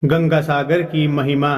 गंगा सागर की महिमा।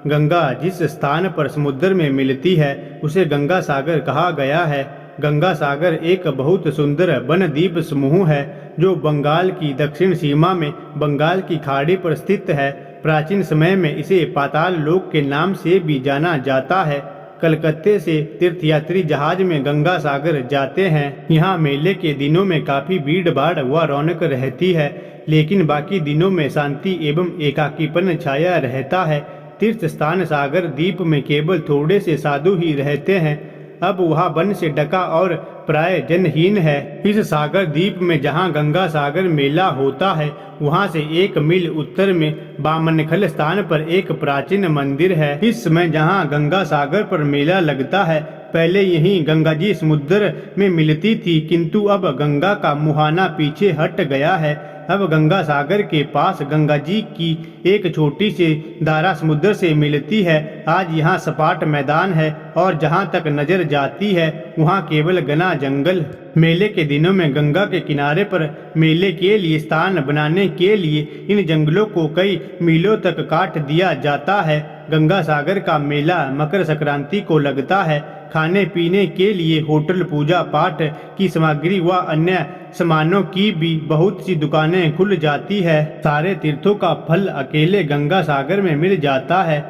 गंगा जिस स्थान पर समुद्र में मिलती है उसे गंगा सागर कहा गया है। गंगा सागर एक बहुत सुंदर वनद्वीप समूह है जो बंगाल की दक्षिण सीमा में बंगाल की खाड़ी पर स्थित है। प्राचीन समय में इसे पाताल लोक के नाम से भी जाना जाता है। कलकत्ते से तीर्थयात्री जहाज में गंगा सागर जाते हैं। यहाँ मेले के दिनों में काफी भीड़ भाड़ व रौनक रहती है, लेकिन बाकी दिनों में शांति एवं एकाकीपन छाया रहता है। तीर्थ स्थान सागर द्वीप में केवल थोड़े से साधु ही रहते हैं। अब वह वन से ढका और प्राय जनहीन है। इस सागर द्वीप में जहाँ गंगा सागर मेला होता है वहाँ से 1 मील उत्तर में बामनखल स्थान पर एक प्राचीन मंदिर है। इस समय जहाँ गंगा सागर पर मेला लगता है पहले यहीं गंगा जी समुद्र में मिलती थी, किंतु अब गंगा का मुहाना पीछे हट गया है। अब गंगा सागर के पास गंगा जी की एक छोटी सी धारा समुद्र से मिलती है। आज यहाँ सपाट मैदान है और जहाँ तक नजर जाती है वहाँ केवल घना जंगल। मेले के दिनों में गंगा के किनारे पर मेले के लिए स्थान बनाने के लिए इन जंगलों को कई मीलों तक काट दिया जाता है। गंगा सागर का मेला मकर संक्रांति को लगता है। खाने पीने के लिए होटल, पूजा पाठ की सामग्री व अन्य सामानों की भी बहुत सी दुकानें खुल जाती है। सारे तीर्थों का फल अकेले गंगा सागर में मिल जाता है।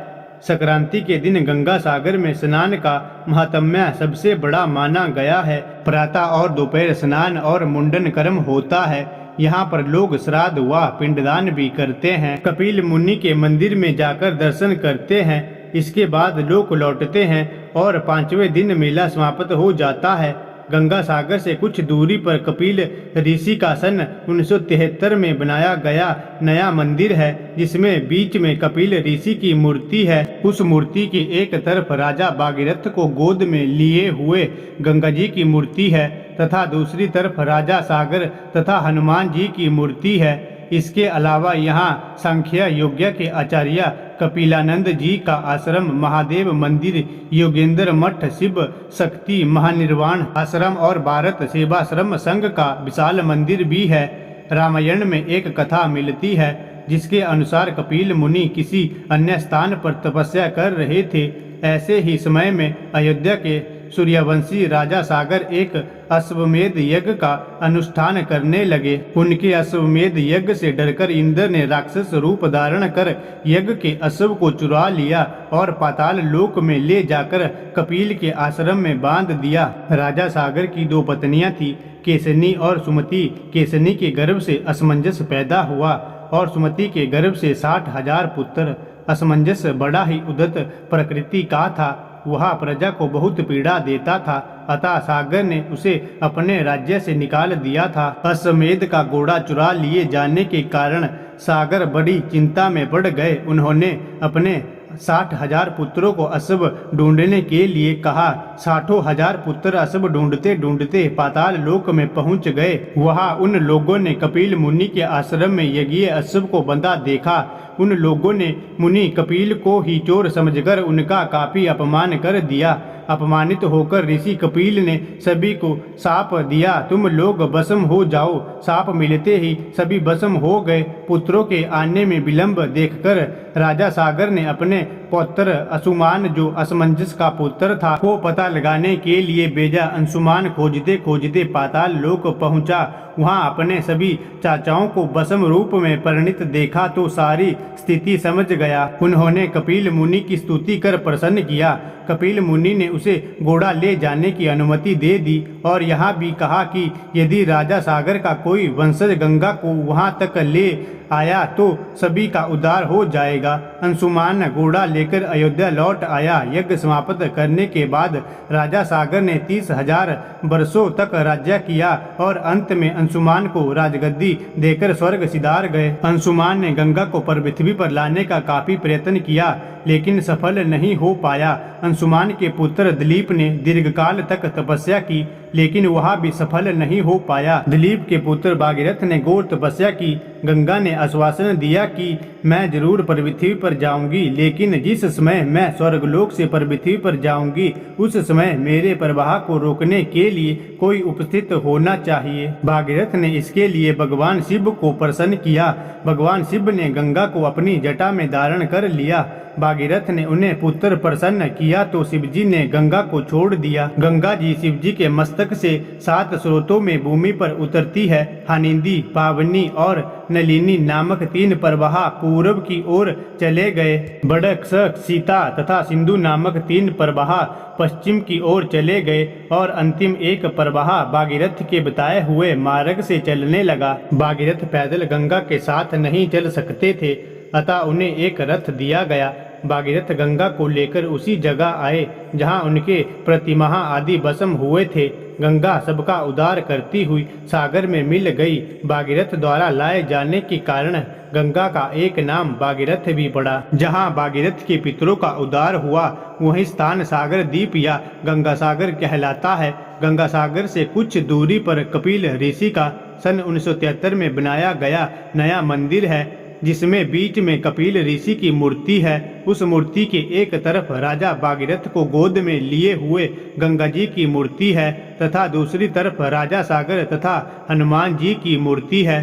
संक्रांति के दिन गंगा सागर में स्नान का महात्म्य सबसे बड़ा माना गया है। प्रातः और दोपहर स्नान और मुंडन कर्म होता है। यहाँ पर लोग श्राद्ध व पिंडदान भी करते हैं। कपिल मुनि के मंदिर में जाकर दर्शन करते हैं। इसके बाद लोग लौटते हैं और 5वें दिन मेला समाप्त हो जाता है। गंगा सागर से कुछ दूरी पर कपिल ऋषि का सन 1973 में बनाया गया नया मंदिर है, जिसमें बीच में कपिल ऋषि की मूर्ति है। उस मूर्ति की एक तरफ राजा भागीरथ को गोद में लिए हुए गंगा जी की मूर्ति है तथा दूसरी तरफ राजा सागर तथा हनुमान जी की मूर्ति है। इसके अलावा यहाँ सांख्य योग्य के आचार्य कपिलानंद जी का आश्रम, महादेव मंदिर, योगेंद्र मठ, शिव शक्ति महानिर्वाण आश्रम और भारत सेवाश्रम संघ का विशाल मंदिर भी है। रामायण में एक कथा मिलती है जिसके अनुसार कपिल मुनि किसी अन्य स्थान पर तपस्या कर रहे थे। ऐसे ही समय में अयोध्या के सूर्यवंशी राजा सागर एक अश्वमेध यज्ञ का अनुष्ठान करने लगे। उनके अश्वमेध यज्ञ से डरकर इंद्र ने राक्षस रूप धारण कर यज्ञ के अश्व को चुरा लिया और पाताल लोक में ले जाकर कपिल के आश्रम में बांध दिया। राजा सागर की 2 पत्नियां थी, केसनी और सुमति। केसनी के गर्भ से असमंजस पैदा हुआ और सुमति के गर्भ से 60,000 पुत्र। असमंजस बड़ा ही उद्धत प्रकृति का था। वह प्रजा को बहुत पीड़ा देता था, अतः सागर ने उसे अपने राज्य से निकाल दिया था। अश्वमेध का घोड़ा चुरा लिए जाने के कारण सागर बड़ी चिंता में पड़ गए। उन्होंने अपने 60,000 पुत्रों को अश्व ढूंढने के लिए कहा। 60,000 पुत्र अश्व ढूंढते ढूंढते पाताल लोक में पहुंच गए। वहां उन लोगों ने कपिल मुनि के आश्रम में यज्ञीय अश्व को बंधा देखा। उन लोगों ने मुनि कपिल को ही चोर समझकर उनका काफी अपमान कर दिया। अपमानित होकर ऋषि कपिल ने सभी को शाप दिया, तुम लोग भस्म हो जाओ। शाप मिलते ही सभी भस्म हो गए। पुत्रों के आने में विलंब देखकर राजा सागर ने अपने पौत्र अंशुमान, जो असमंजस का पुत्र था, को पता लगाने के लिए भेजा। अंशुमान खोजते खोजते पाताल लोक पहुंचा। वहां अपने सभी चाचाओं को भस्म रूप में परिणित देखा तो सारी स्थिति समझ गया। उन्होंने कपिल मुनि की स्तुति कर प्रसन्न किया। कपिल मुनि ने उसे घोड़ा ले जाने की अनुमति दे दी और यहाँ भी कहा कि यदि राजा सागर का कोई वंशज गंगा को वहाँ तक ले आया तो सभी का उद्धार हो जाएगा। अंशुमान घोड़ा लेकर अयोध्या लौट आया। यज्ञ समाप्त करने के बाद राजा सागर ने 30,000 वर्षों तक राज्य किया और अंत में अंशुमान को राजगद्दी देकर स्वर्ग सिधार गए। अंशुमान ने गंगा को पृथ्वी पर लाने का काफी प्रयत्न किया, लेकिन सफल नहीं हो पाया। अंशुमान के पुत्र दिलीप ने दीर्घकाल तक तपस्या की, लेकिन वह भी सफल नहीं हो पाया। दिलीप के पुत्र भागीरथ ने घोर तपस्या की। गंगा ने आश्वासन दिया कि मैं जरूर पृथ्वी पर जाऊंगी, लेकिन जिस समय मैं स्वर्गलोक से पृथ्वी पर जाऊंगी उस समय मेरे प्रवाह को रोकने के लिए कोई उपस्थित होना चाहिए। भागीरथ ने इसके लिए भगवान शिव को प्रसन्न किया। भगवान शिव ने गंगा को अपनी जटा में धारण कर लिया। भागीरथ ने उन्हें पुत्र प्रसन्न किया तो शिवजी ने गंगा को छोड़ दिया। गंगा जी शिवजी के मस्तक से 7 स्रोतों में भूमि पर उतरती है। हानिंदी, पावनी और नलिनी नामक 3 प्रवाह पूर्व की ओर चले गए। बड़क, सीता तथा सिंधु नामक 3 प्रवाह पश्चिम की ओर चले गए और अंतिम एक प्रवाह भागीरथ के बताए हुए मार्ग से चलने लगा। भागीरथ पैदल गंगा के साथ नहीं चल सकते थे, अतः उन्हें एक रथ दिया गया। भागीरथ गंगा को लेकर उसी जगह आए जहां उनके प्रतिमा आदि भस्म हुए थे। गंगा सबका उद्धार करती हुई सागर में मिल गई। भागीरथ द्वारा लाए जाने के कारण गंगा का एक नाम भागीरथ भी पड़ा। जहां भागीरथ के पितरों का उद्धार हुआ वही स्थान सागर द्वीप या गंगा सागर कहलाता है। गंगा सागर से कुछ दूरी पर कपिल ऋषि का सन 1973 में बनाया गया नया मंदिर है, जिसमें बीच में कपिल ऋषि की मूर्ति है। उस मूर्ति के एक तरफ राजा भागीरथ को गोद में लिए हुए गंगा जी की मूर्ति है तथा दूसरी तरफ राजा सागर तथा हनुमान जी की मूर्ति है।